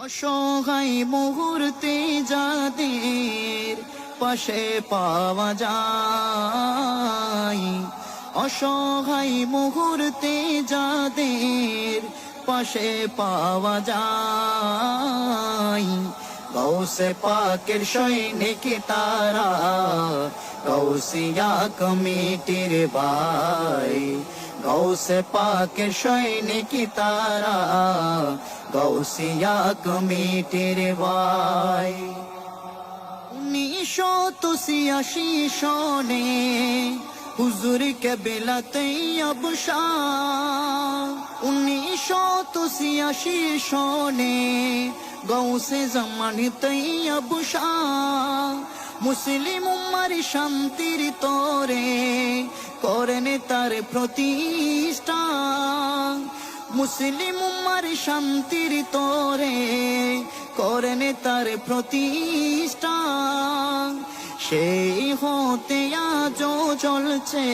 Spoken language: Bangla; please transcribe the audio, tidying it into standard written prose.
অসহায় মুহূর্তে যাদের পাশে পাওয়া যায়, অসহায় মুহূর্তে যাদের পাশে পাওয়া যায়, গৌসে পাকের সৈনিক তারা, গৌসিয়া কমিটির ভাই, গৌসে পাকের সৈনিক তারা, গৌসিয়া কমিটির ভাই। 1986 সনে হুজুর কেবলাতে আবশা, 1986 সনে গৌসে জামানিতে আবশা, মুসলিম উম্মার শান্তির তরে করেন তার প্রতিষ্ঠা, মুসলিম উম্মার শান্তির তরে করেন তার প্রতিষ্ঠা, সেই হতে আজও চলছে